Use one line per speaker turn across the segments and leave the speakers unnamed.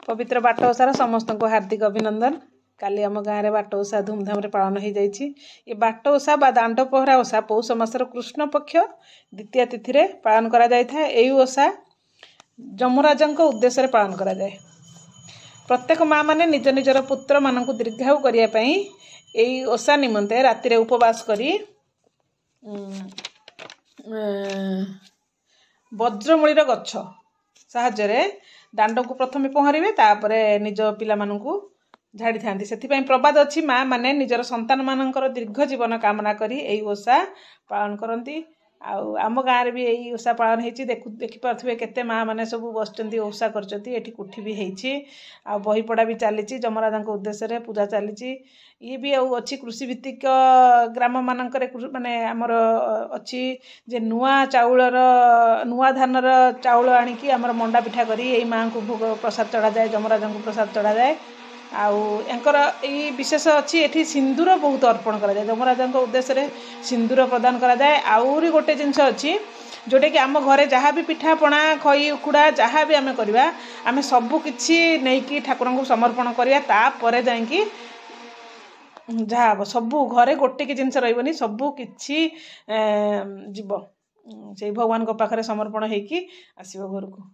पवित्र बाट ओसार समस्त को हार्दिक अभिनंदन। काली आम गाँव में बाट ओसा धूमधाम पालन हो जाइए। ये बाट ओसा बा दांड पहरा ओसा पौष मासर कृष्ण पक्ष द्वितीय तिथि रे पालन करा जाय था। एई ओसा जमराज उद्देश्य पालन करा जाए। प्रत्येक माँ माने निज निजर पुत्र मान दीर्घायु करने एई ओसा निमंते राति उपवास करी वज्रमूलीर गच्छ साहाय्य दांड को प्रथमे पहरिवे तापर निज पिला मानकु झाड़ी था। से प्रबाद अच्छी माँ माने निजर संतान मानकर दीर्घ जीवन कामना करी एई ओसा पालन करती। आम गाँव में भी यही ओसा पालन होती। देखिपे केते माँ मैंने सब बसचंती ओसा करचंती। एठी कुठी भी होती आ बही पढ़ा भी चली जमराज उद्देश्य पूजा चली। ये भी अच्छी कृषि भित्तिक ग्राम मानकर माने आमर अच्छी जे नुआ चाउलर नुआ धानर चाउल आनिकी आमर मंडा पिठा करी एई माँ को भोग प्रसाद चढ़ा जाए। जमराज को प्रसाद चढ़ा जाए। आंकर ये विशेष अच्छी एठी सिंदूर बहुत अर्पण करा जाए। जमराज उद्देश्य सिंदूर प्रदान करा जाए। आउरी गोटे जिनस अच्छी जोटा कि आम घरे जहाँ भी पिठा पणा खई उखुड़ा जहाँ भी आम करवा आम सबू किछि नहीं ठाकुर को समर्पण करिया तापर जाइकी जहाँ हम सबू घरे गोटे कि जिनस रही सबू किछि जीव से भगवान को पाखरे समर्पण होगी आसो घर को।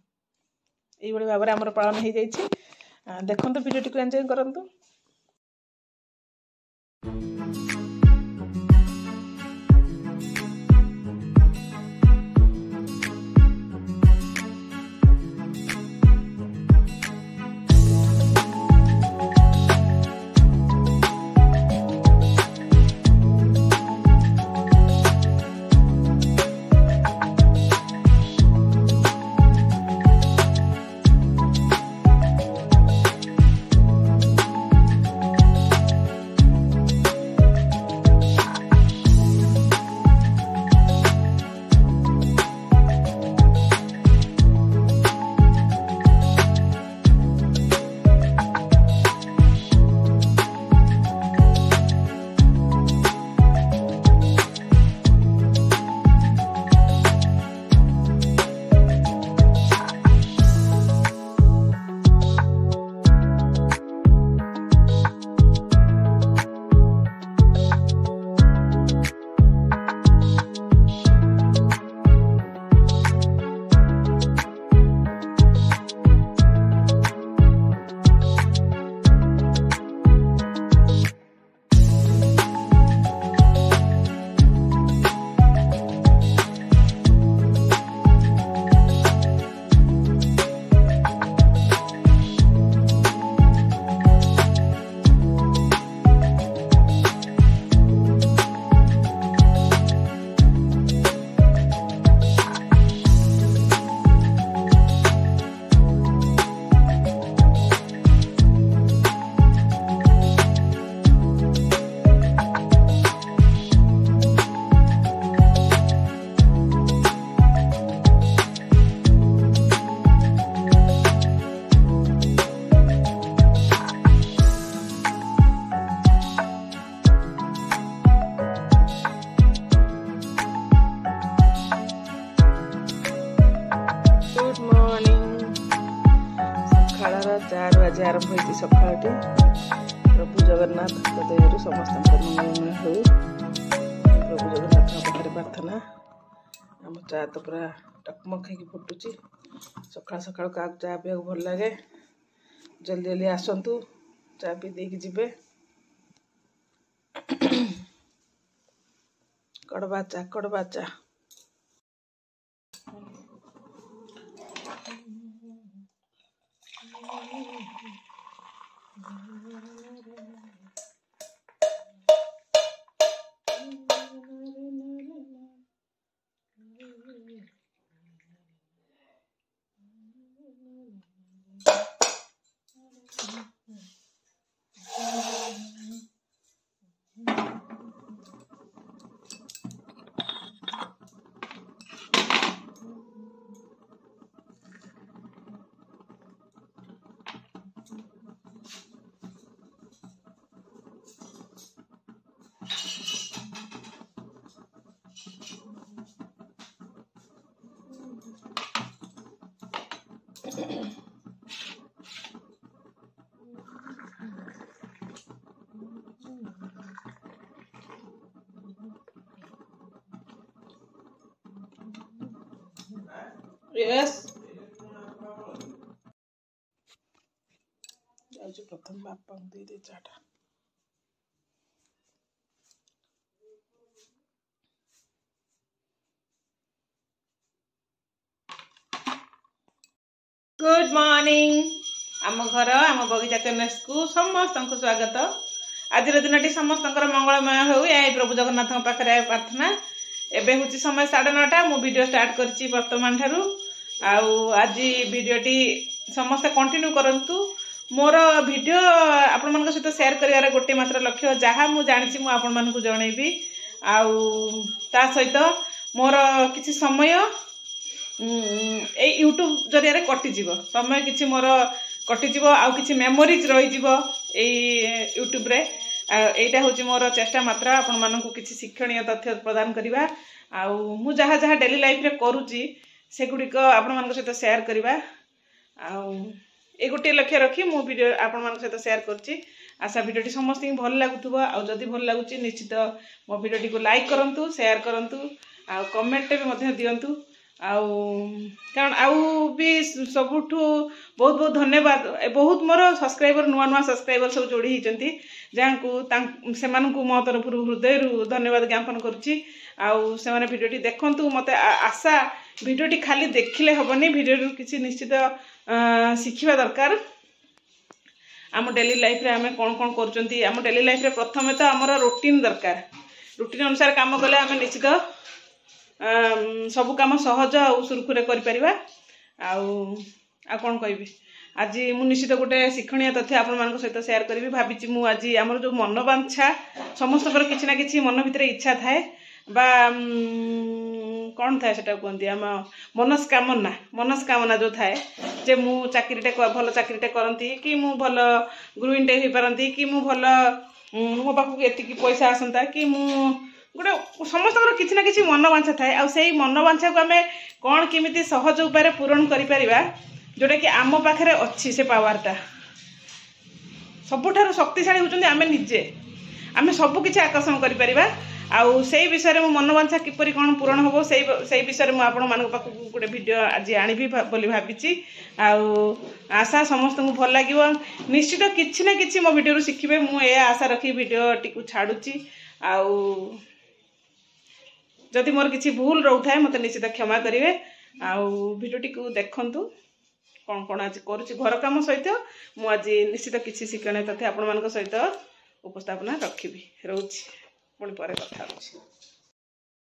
यही भाव में आमर पालन हो जाइए। देखो वीडियो टी एंजॉय करंतु। चार बजे आरंभ होती सकाळटी। प्रभु जगन्नाथ दयारू समस्त मंगलमय हो। प्रभु जगन्नाथ पाखे प्रार्थना। आम चा तो पूरा टकमक हो फुटुची। सकाळ सकाळ क्या चा पीवा भल लगे। जल्दी जल्दी आसतु चा पी देकी जिबे। कड़वा चा कड़वा चा। यस जाऊँ प्रथम बापा दे दे चाटा गुड मॉर्निंग आम घर आम बगीचा चैनल को समस्त को स्वागत। आज दिन समस्त मंगलमय हो प्रभु जगन्नाथ पाखे प्रार्थना। एवं हूँ समय 9:30 मु वीडियो स्टार्ट करची वर्तमान ठारू आज वीडियोटी समस्त कंटिन्यू करंतु। मोर वीडियो आपण मान सहित शेयर करिवार गोटे मात्र लक्ष्य जहाँ मु जानी मु आपण मान जनइबी ता सहित मोर किसी समय यूट्यूब जरिया कटिजीव समय किसी मोर कटिजीव आउ किसी मेमोरीज रही यूट्यूब रे एटा हूँ मोर चेष्टा मात्र आपण मानकु किसी शिक्षणीय तथ्य प्रदान करवा मु जहाँ जहाँ डेली लाइफ रे करूची से गुड़िक आपण मान सहित शेयर करवा गोटे लक्ष्य रखी मु वीडियो आपण मान सहित शेयर करची। आशा वीडियोटी समस्त भल लगुवा जदि भल लगुच निश्चित मो वीडियोटी को लाइक करंतु शेयर करंतु आ कमेंट भी दियंतु कारण आउ भी सबुठ बहुत बहुत धन्यवाद। बहुत मोर सब्सक्राइबर नुआ नुआ सब्सक्राइबर सब जोड़ी होती जहाँ से मो तरफ हृदय धन्यवाद ज्ञापन करुच्ची। से भिडियोटी देखंतु मते आशा भिडियोटी खाली देखिले हबनी भिडियो किसी निश्चित शिखिबा दरकार। आम डेली लाइफ रे आमे कौन कौन करचंती आम डेली लाइफ रे प्रथमे तो आमर रूटीन दरकार। रूटीन अनुसार काम कले आमे निश्चित सब काम सहज और सुरखुरे करिपरिबा। कौन कहबी आज मु निश्चित गोटे शिक्षणीय तथ्य आपण मान सहित शेयर करी भाभी मु आज आमर जो मनोवांछा समस्त किसी ना कि मन भितर इच्छा थाए बा कौन थाए सेटा कहते आम मनस्कामना जो थाए जे मु चाकरीटे भल चाकरीटे करती कि मु भल गृहिणीटे हो पारती कि मु भल मो पाखक एतिकी पैसा आसंता कि मु गोटे समस्त किसी ना कि मनोवांछा थाए आई मनोवांछा को आम कौन केमी सहज उपाय पूरण करिपरिबा जोटा कि आम पाखे अच्छी से पावरटा सबुठारु शक्तिशाली होचंदी आमे निजे आमे सब किछि आकर्षण करिपरिबा से विषय में मनोवांछा किपरि कौन पूरण हम से विषय में आपण मान पाखक गोटे वीडियो आज आनिबी बोली भाबिची आशा समस्त को भल लगे निश्चित किछि ना किछि मो वीडियो शिखिबे मु ए आशा रखी वीडियो टी छाड़ुची जदि मोर किसी भूल रोथाए मत निश्चित क्षमा करेंगे वीडियोटी को देखंतु कौन कौन आज करुच्ची घर काम सहित मु आज निश्चित किसी शिक्षण तथ्य आपण मान सहित उपस्थापना रखी रोची पुणी पर कथा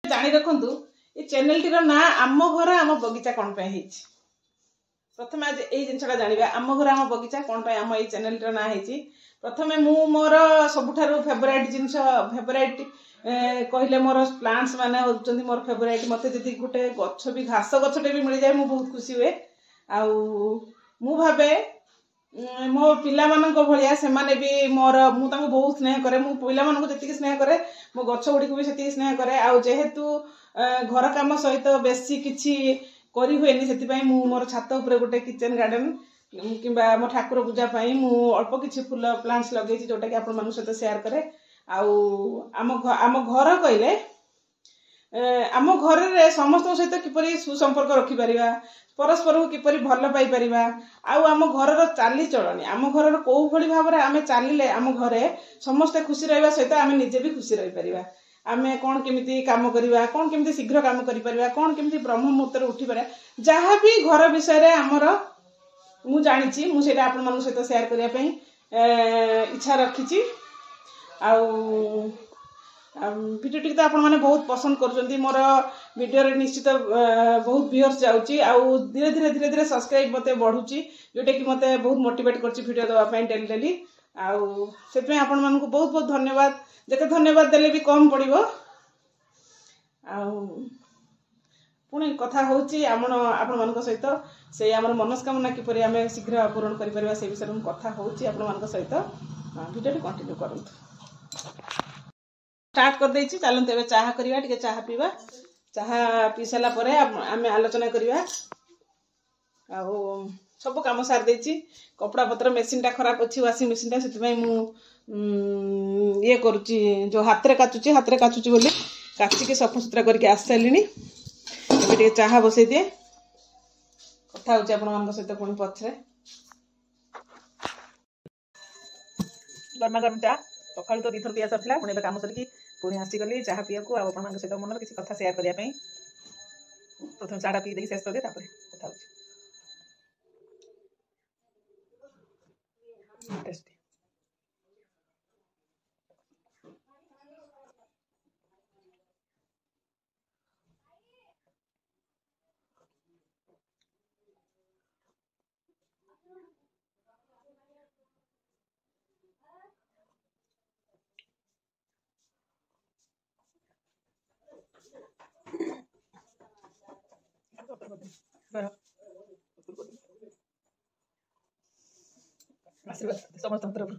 जानी रखु ये चैनल टीर ना आम घर आम बगीचा कौन प्रथम आज ये जिनसा जाना आम घर आम बगीचा कौन आम ये चैनल टीर ना प्रथम मु मोर सबुठारु फेवरेट जिनस फेवरेट कहले मोर प्लांट्स माने होचंदी मोर फेवरेट मते जदि गोटे गछ भी घास गछटे भी मिल जाए मु बहुत खुशी हुए मु भाबे मो पिला मानक भलिया से माने भी मोर मु ताको बहुत स्नेह करे मु पिला मानक जति स्नेह करे मो गछ गुडी को भी सेति स्नेह करे जेहेतु घर काम सहित बेसी किछि करी हुएनी सेति पई मु मोर छात ऊपर गोटे किचन गार्डन किंबा मो ठाकुर पूजा पई मु अल्प किछि फूल प्लांट्स लगेछि जोटा कि आपण मानक सहित शेयर करे आम घर कहले आम घर रे समस्त सहित किपरि सुसंपर्क रखि परिबा परस्पर को किपरि भल पाई परिबा आम घर चाली चलनी आम घर को भली भाव में आम चलिले आम घरे समस्ते खुशी रहिबा सहित आम निजे भी खुशी रही परिबा आम कौन केमिति काम करिबा कौन केमिति शीघ्र काम करि परिबा कौन केमिति ब्रह्म मुहूर्त उठी पारे जहाँ भी घर विषय रे आमर मु जानिछि मु सेटा आपण मन सहित शेयर करिया पई इच्छा रखिछि वीडियो टी तो आपण मैंने बहुत पसंद कर मोर वीडियो रे निश्चित बहुत व्यूअर्स जाउची धीरे धीरे धीरे धीरे सब्सक्राइब मते बढ़ुची जोटा कि मते बहुत मोटिवेट करची वीडियो देवा पई डेली डेली से आपण मान को बहुत बहुत धन्यवाद जेते धन्यवाद देले भी कम पड़िबो पुणी कथा होची आपण मान सहित से आम मनस्कामना किपरि आम शीघ्र पूरण करि परबा से विषय में कथा होची आपण मान सहित वीडियो टी कंटिन्यू करंतु। स्टार्ट कर देछि चलंत एबे चाहा करिवा टिके चाहा पीवा चाहा पी साला परे आमे आलोचना करिवा सब काम सार देछि कपड़ा पत्र मेसिन टा खराब अछि वाशिंग मेसिन टा सेति मु ये करूची जो हाथ रे काचुची बोली काची के सफा सुतरा करके आस सालिनी एबे टिके चाहा बसै दिए କଥା ହେଉଛି ଆପଣମାନଙ୍କ ସହିତ ପୁଣି ପଛରେ। ଗରମା ଗରମ ଚା ସକାଳୁ ତ 2 ଥର ପିଆ ସରିଥିଲା, ପୁଣି ଏବେ କାମ ସରିକି ପୁଣି ଆସିଗଲି ଚାହା ପିଇବାକୁ ଆଉ ଆପଣମାନଙ୍କ ସହିତ ମନର କିଛି କଥା ସେୟାର କରିବା ପାଇଁ। ପ୍ରଥମେ ଚାଟା ପିଇ ଦେଇକି ଶେଷ କରିଦିଏ, ତାପରେ କଥା ହେଉଛି। ଟେଷ୍ଟି। आशीर्वाद समस्त तरफ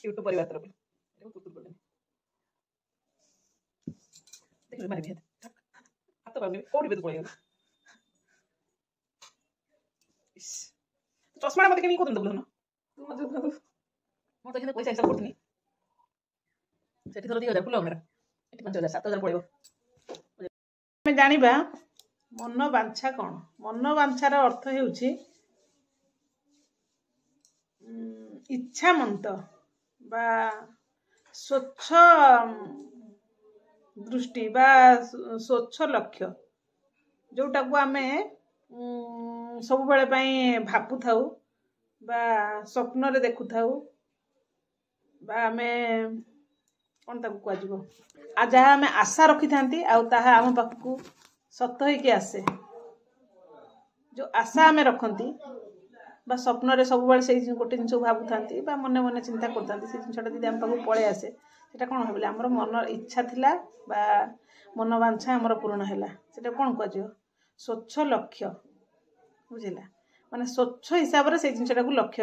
यूट्यूब परिवार तरफ मारे हाथ कौटी बेद पड़ेगा चश्मा मत कहीं कौन दबल मैं तो पैसा हिसाब करती से थोड़ा 2000 फुल मेरा 5000 7000 पड़ेगा। ଆମେ ଜାଣିବା ମନ ବାଞ୍ଛା କ'ଣ। ମନ ବାଞ୍ଛାର ଅର୍ଥ ହେଉଛି ଇଚ୍ଛାମନ୍ତ ବା ସ୍ୱଚ୍ଛ ଦୃଷ୍ଟି ବା ସ୍ୱଚ୍ଛ ଲକ୍ଷ୍ୟ, ଯେଉଁଟାକୁ ଆମେ ସବୁବେଳେ ପାଇଁ ଭାବୁଥାଉ ବା ସ୍ୱପ୍ନରେ ଦେଖୁଥାଉ ବା ଆମେ କ'ଣ ତାକୁ କୁହାଯିବ, ଆଉ ଯାହା ଆମେ ଆଶା ରଖିଥାନ୍ତି ଆଉ ତାହା ଆମ ପାଖକୁ ସତ ହେଇକି ଆସେ। ଯେଉଁ ଆଶା ଆମେ ରଖନ୍ତି ବା ସ୍ୱପ୍ନରେ ସବୁବେଳେ ସେଇ ଗୋଟେ ଜିନିଷକୁ ଭାବୁଥାନ୍ତି ବା ମନେ ମନେ ଚିନ୍ତା କରୁଥାନ୍ତି, ସେ ଜିନିଷଟା ଯଦି ଆମ ପାଖକୁ ପଳେଇ ଆସେ, ସେଇଟା କ'ଣ ଭାବିଲେ ଆମର ମନ ଇଚ୍ଛା ଥିଲା ବା ମନ ବାଞ୍ଛା ଆମର ପୂରଣ ହେଲା। ସେଇଟା କ'ଣ କୁହାଯିବ? ସ୍ୱଚ୍ଛ ଲକ୍ଷ୍ୟ। ବୁଝିଲା? ମାନେ ସ୍ୱଚ୍ଛ ହିସାବରେ ସେଇ ଜିନିଷଟାକୁ ଲକ୍ଷ୍ୟ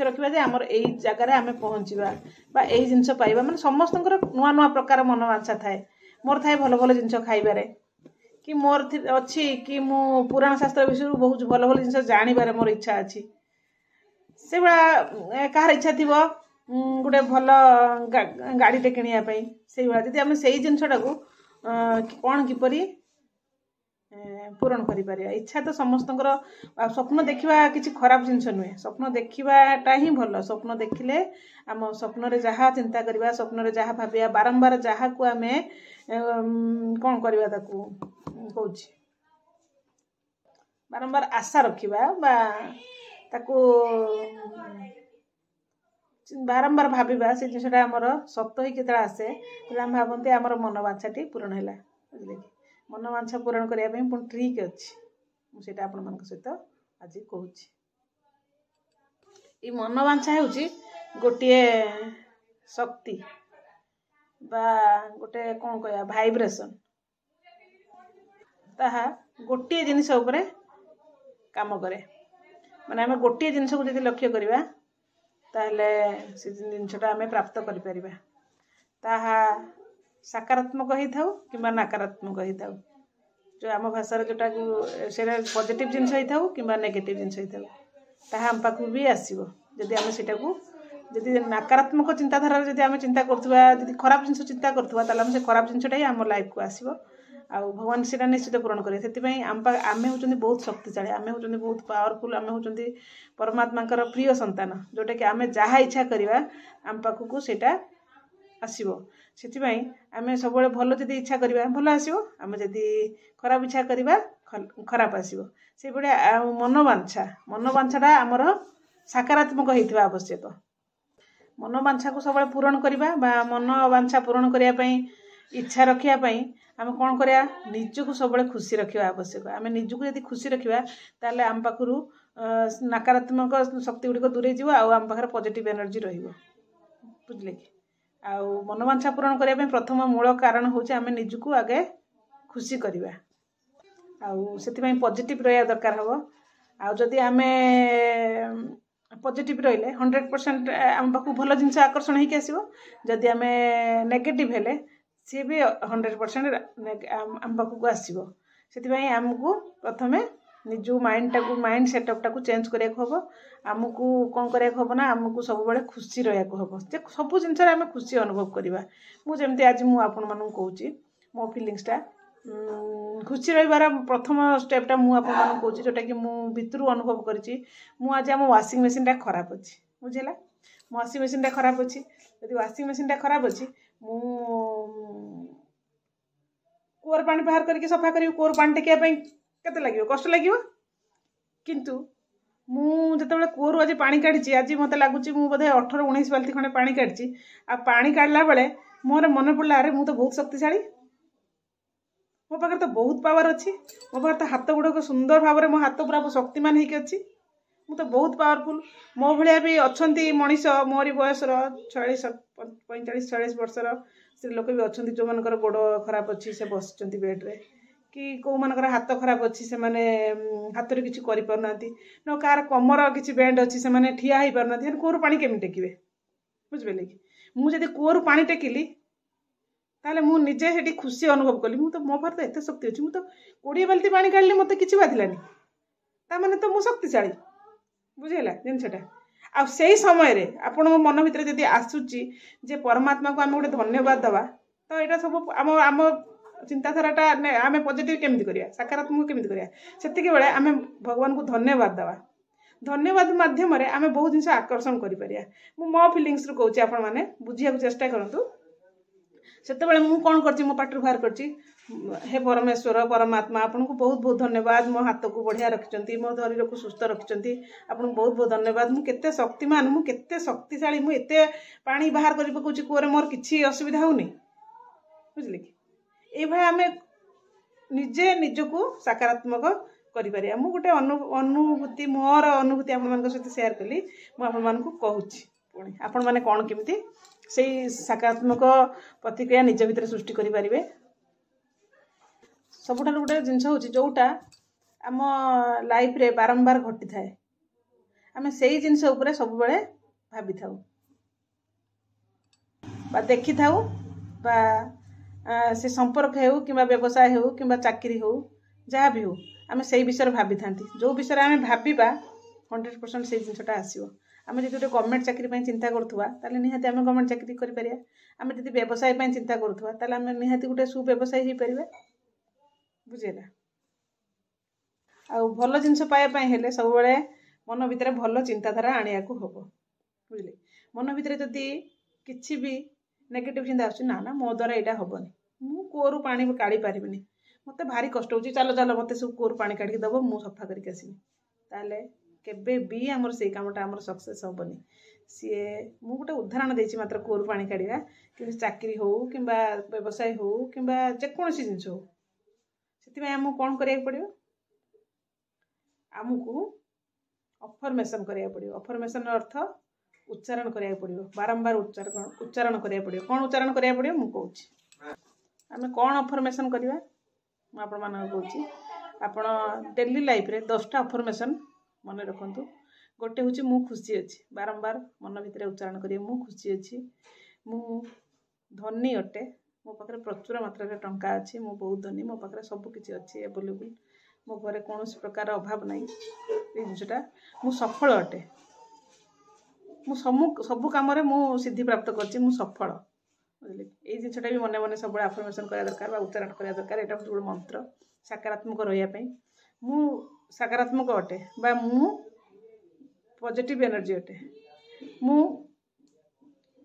ରଖିବା ଯେ ଆମର ଏଇ ଜାଗାରେ ଆମେ ପହଞ୍ଚିବା ବା ଏଇ ଜିନିଷ ପାଇବା। ମାନେ ସମସ୍ତଙ୍କର ନୂଆ ନୂଆ ପ୍ରକାର ମନ ବାଞ୍ଛା ଥାଏ। ମୋର ଥାଏ ଭଲ ଭଲ ଜିନିଷ ଖାଇବାରେ, କି ମୋର ଅଛି କି ମୁଁ ପୁରାଣ ଶାସ୍ତ୍ର ବିଷୟରୁ ବହୁତ ଭଲ ଭଲ ଜିନିଷ ଜାଣିବାରେ ମୋର ଇଚ୍ଛା ଅଛି। ସେଇଭଳିଆ କାହାର ଇଚ୍ଛା ଥିବ ଗୋଟେ ଭଲ ଗାଡ଼ିଟେ କିଣିବା ପାଇଁ। ସେଇଭଳିଆ ଯଦି ଆମେ ସେଇ ଜିନିଷଟାକୁ କ'ଣ କିପରି ପୂରଣ କରିପାରିବା। ଇଚ୍ଛା ତ ସମସ୍ତଙ୍କର, ସ୍ୱପ୍ନ ଦେଖିବା କିଛି ଖରାପ ଜିନିଷ ନୁହେଁ। ସ୍ୱପ୍ନ ଦେଖିବାଟା ହିଁ ଭଲ। ସ୍ୱପ୍ନ ଦେଖିଲେ ଆମ ସ୍ୱପ୍ନରେ ଯାହା ଚିନ୍ତା କରିବା, ସ୍ୱପ୍ନରେ ଯାହା ଭାବିବା, ବାରମ୍ବାର ଯାହାକୁ ଆମେ କ'ଣ କରିବା ତାକୁ କହୁଛି, ବାରମ୍ବାର ଆଶା ରଖିବା ବା ତାକୁ ବାରମ୍ବାର ଭାବିବା, ସେ ଜିନିଷଟା ଆମର ସତ ହେଇକି ଯେତେବେଳେ ଆସେ ତାହେଲେ ଆମେ ଭାବନ୍ତି ଆମର ମନ ବାଞ୍ଛାଟି ପୂରଣ ହେଲା। ବୁଝିଲେ କି? ମନ ବାଞ୍ଛା ପୂରଣ କରିବା ପାଇଁ ପୁଣି ଟ୍ରିକ୍ ଅଛି, ମୁଁ ସେଇଟା ଆପଣମାନଙ୍କ ସହିତ ଆଜି କହୁଛି। ଏଇ ମନ ବାଞ୍ଛା ହେଉଛି ଗୋଟିଏ ଶକ୍ତି ବା ଗୋଟେ କ'ଣ କହିବା ଭାଇବ୍ରେସନ୍। ତାହା ଗୋଟିଏ ଜିନିଷ ଉପରେ କାମ କରେ। ମାନେ ଆମେ ଗୋଟିଏ ଜିନିଷକୁ ଯଦି ଲକ୍ଷ୍ୟ କରିବା ତାହେଲେ ସେ ଜିନିଷଟା ଆମେ ପ୍ରାପ୍ତ କରିପାରିବା। ତାହା ସକାରାତ୍ମକ ହେଇଥାଉ କିମ୍ବା ନକାରାତ୍ମକ ହେଇଥାଉ। ଯେଉଁ ଆମ ଭାଷାରେ ଯେଉଁଟାକୁ ସେଇଟା ପଜିଟିଭ୍ ଜିନିଷ ହେଇଥାଉ କିମ୍ବା ନେଗେଟିଭ୍ ଜିନିଷ ହେଇଥାଉ, ତାହା ଆମ ପାଖକୁ ବି ଆସିବ। ଯଦି ଆମେ ସେଇଟାକୁ ଯଦି ନକାରାତ୍ମକ ଚିନ୍ତାଧାରାରେ ଯଦି ଆମେ ଚିନ୍ତା କରୁଥିବା, ଯଦି ଖରାପ ଜିନିଷ ଚିନ୍ତା କରୁଥିବା, ତାହେଲେ ଆମେ ସେ ଖରାପ ଜିନିଷଟା ହିଁ ଆମ ଲାଇଫ୍କୁ ଆସିବ। ଆଉ ଭଗବାନ ସେଇଟା ନିଶ୍ଚିତ ପୂରଣ କରିବେ। ସେଥିପାଇଁ ଆମେ ହେଉଛନ୍ତି ବହୁତ ଶକ୍ତିଶାଳୀ, ଆମେ ହେଉଛନ୍ତି ବହୁତ ପାୱାରଫୁଲ୍, ଆମେ ହେଉଛନ୍ତି ପରମାତ୍ମାଙ୍କର ପ୍ରିୟ ସନ୍ତାନ। ଯେଉଁଟାକି ଆମେ ଯାହା ଇଚ୍ଛା କରିବା ଆମ ପାଖକୁ ସେଇଟା ଆସିବ। ସେଥିପାଇଁ ଆମେ ସବୁବେଳେ ଭଲ ଯଦି ଇଚ୍ଛା କରିବା ଭଲ ଆସିବ, ଆମେ ଯଦି ଖରାପ ଇଚ୍ଛା କରିବା ଖରାପ ଆସିବ। ସେଇଭଳିଆ ମନ ବାଞ୍ଛାଟା ଆମର ସକାରାତ୍ମକ ହେଇଥିବା ଆବଶ୍ୟକ। ମନ ବାଞ୍ଛାକୁ ସବୁବେଳେ ପୂରଣ କରିବା ବା ମନ ବାଞ୍ଛା ପୂରଣ କରିବା ପାଇଁ ଇଚ୍ଛା ରଖିବା ପାଇଁ ଆମେ କ'ଣ କରିବା? ନିଜକୁ ସବୁବେଳେ ଖୁସି ରଖିବା ଆବଶ୍ୟକ। ଆମେ ନିଜକୁ ଯଦି ଖୁସି ରଖିବା ତାହେଲେ ଆମ ପାଖରୁ ନକାରାତ୍ମକ ଶକ୍ତି ଗୁଡ଼ିକ ଦୂରେଇ ଯିବ ଆଉ ଆମ ପାଖରେ ପଜିଟିଭ୍ ଏନର୍ଜି ରହିବ। ବୁଝିଲେ କି? ଆଉ ମନବାଞ୍ଛା ପୂରଣ କରିବା ପାଇଁ ପ୍ରଥମ ମୂଳ କାରଣ ହେଉଛି ଆମେ ନିଜକୁ ଆଗେ ଖୁସି କରିବା। ଆଉ ସେଥିପାଇଁ ପଜିଟିଭ୍ ରହିବା ଦରକାର ହେବ। ଆଉ ଯଦି ଆମେ ପଜିଟିଭ୍ ରହିଲେ 100% ଆମ ପାଖକୁ ଭଲ ଜିନିଷ ଆକର୍ଷଣ ହେଇକି ଆସିବ। ଯଦି ଆମେ ନେଗେଟିଭ୍ ହେଲେ ସିଏ ବି 100% ଆମ ପାଖକୁ ଆସିବ। ସେଥିପାଇଁ ଆମକୁ ପ୍ରଥମେ ନିଜ ମାଇଣ୍ଡ ସେଟଅପ୍ଟାକୁ ଚେଞ୍ଜ କରିବାକୁ ହେବ। ଆମକୁ କ'ଣ କରିବାକୁ ହେବ ନା, ଆମକୁ ସବୁବେଳେ ଖୁସି ରହିବାକୁ ହେବ। ଯେ ସବୁ ଜିନିଷରେ ଆମେ ଖୁସି ଅନୁଭବ କରିବା। ମୁଁ ଯେମିତି ଆଜି ମୁଁ ଆପଣମାନଙ୍କୁ କହୁଛି ମୋ ଫିଲିଙ୍ଗସଟା, खुशी रहिबार प्रथम स्टेपटा मु आपन कहूँ जोटा कि मु भितरु अनुभव करी आज आम वाशिंग मेसीनटा खराब अच्छी बुझेगा मो वाशिंग मेसीनटा खराब अच्छी यदि वाशिंग मेसीनटा खराब अच्छी मु कूअर पानी बाहर करके सफा करी कूअर पानी टेकिया केते लगे कष्ट लगे किंतु मुझे कूअर आज पानी काढ़ी आज मत लगुच बोधे 18-19 बाल्टी खंडे पानी काढ़ी आ पानी काढ़ला बेले मोर मन पड़ा अरे मुझे बहुत शक्तिशाली मो पाखे तो बहुत पावर अच्छी मो पाखे तो हाथ गुड़ाक सुंदर भाव में मो हाथ पूरा शक्तिमान होगी अच्छी मु तो बहुत पावरफुल मो भाया भी अच्छा मनीष मोरी बयसर 45-46 वर्षर स्त्री लोक भी अच्छा जो मान गोड़ खराब अच्छी से बस बेड्रे कि कौ मानकर हाथ खराब अच्छी से माने हाथ में किसी करना न कार कमर किसी बैंड अच्छी से माने ठिया हो पारना कूअर पानी केमी टेकिए बुझिपारे कि मुझे कूअर पानी टेकिली ताले मु निजे सेठी खुशी अनुभव कली मु तो मो पार तो एत शक्ति अच्छी मु तो 20 बाल्टी पानी काढ़ी मत किसी बाधिलानी ताने तो मु शक्तिशाली बुझेगा जिनसटा आ से समय आपण मो मन भितर जदि आसूची जे परमात्मा को आम गोटे धन्यवाद दवा तो यहाँ सब आम आम चिंताधाराटा आम पॉजिटिव केमती करिया सकारात्मक केमती करिया सेतिके बेले आम भगवान को धन्यवाद दवा धन्यवाद माध्यम आम बहुत जिन आकर्षण करिया मो फिलिंग्स रु कहूँ आपण मैंने बुझिया चेष्टा करूँ सेतेबेले मु कौन करछि मो पाटर बाहर करछि हे परमेश्वर परमात्मा आपन को बहुत बहुत धन्यवाद मो हाथ को बढ़िया रखिचंती मो शरीर को सुस्थ रखिचंती आपन बहुत बहुत धन्यवाद मु केते शक्तिमान मु केते शक्तिशाली मु एते पानी बाहर करि पकोछि कुआरे मोर किछि असुविधा होनी बुझले कि ए भाई आमे निजे निजको सकारात्मक करि पारिया मु गोटे अनुभूति मोर अनुभूति आपन मान सहित शेयर कली मु आपन मान को कहूछि पुणी आपण माने कोन केमिति से सकारात्मक प्रतिक्रिया निज भितर सृष्टि करि पारिबे सबुठ गोटे जिनस हूँ जोटा आम लाइफ रे बारंबार घटी थाए आम से जिनस उपरे सब बेले भाभी थाउ बा देखि थाउ बा से संपर्क हो कि व्यवसाय हो कि चाकरी हो जहाँ भी हो आम से विषय भाभी था जो विषय आम भाविबा 100% से जिनसा आसो आम जो गोटे गवर्नमेंट चाकरी चिंता करुवा ताले निहाती आम गवर्नमेंट चाकरी करें आम जो व्यवसाय चिंता करुवा ताले आम निहाती गोटे सुव्यवसायी हो पारे बुझेगा आ भल जिनस पाइबा सब बेले मन भितर भल चिंताधारा आनिया को हम बुझे मन भितर जदि किसी भी नेगेटिव चिंता ना ना मो द्वारा यहाँ हेनी मु कूअर पानी काढ़ी पारिनी मत भारी कष्ट हो चलो चलो मत सब कूअर पानी काढ़ी दब मु सफा करके आसमी ताले केबे भी आमर से कामटा आमर सक्सेस हेनी सी मु गोटे उदाहरण देछि मात्र कूअर पानी काढ़ा कि चाकरी हो कि व्यवसाय हो कि जेकोसी जिनस हो से आमको कौन करा पड़ो आमको अफर्मेशन करा पड़ो अफर्मेशन अर्थ उच्चारण करा पड़ो बारंबार उच्चारण करा पड़ो कौन उच्चारण करा पड़ो मु कहूँ आम कौन अफर्मेशन करवा मुझे कहूँ डेली लाइफ रे 10टा अफर्मेशन मन रखु गोटे हूँ मु खुशी अच्छी बारंबार मन भितर उच्चारण करें मु खुशी अच्छी मु धनी अटे मो पाखे प्रचुर मात्रा टंका अच्छी मु बहुत धनी मो पाखे सबकि अच्छी एवेलेबल मो घर कौन प्रकार अभाव ना जिनसा मु सफल अटे मु सबु कम सिद्धि प्राप्त कर सफल बुझे ये जिनसा भी मन मन सब आफर्मेशन करा दरकार उच्चारण करा दरकार यहाँ हूँ गोटे मंत्र सकारात्मक रही मु सकारात्मक अटे बा मु पॉजिटिव एनर्जी अटे मु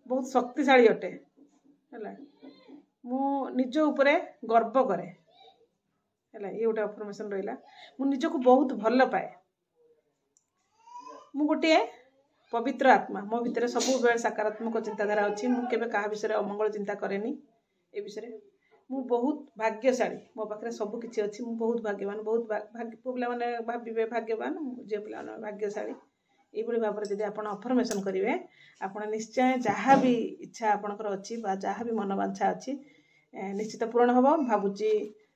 बहुत शक्तिशाली अटे है मु निज उपरे गर्व करे है ये गोटे अफर्मेशन रहा मु निजको बहुत भल पाए मु गोटे पवित्र आत्मा मो भितर सब बेले सकारात्मक चिंताधारा अच्छी मु केबे कहा विषय अमंगल चिंता करेनी ए विषय मु बहुत भाग्यशाली मो पाखे सब किसी अच्छी मु बहुत भाग्यवान बहुत पुଅ पिलाने भावे भाग्यवान झील पिला भाग्यशाली ये भाव में जब आप अफर्मेशन करेंगे आप निश्चय जहाँ भी इच्छा आपंकर अच्छी जहाँ भी मनोवांछा अच्छी निश्चित पूर्ण हम भावुची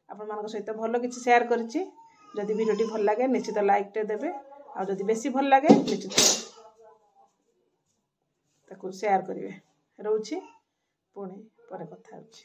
आपण मान सहित भल कि सेयार करी वीडियो भल लगे निश्चित लाइक टे देवे आदि बेसी भल लगे निश्चित ताकू सेयार करेंगे रोची पुणी पर कथा होची।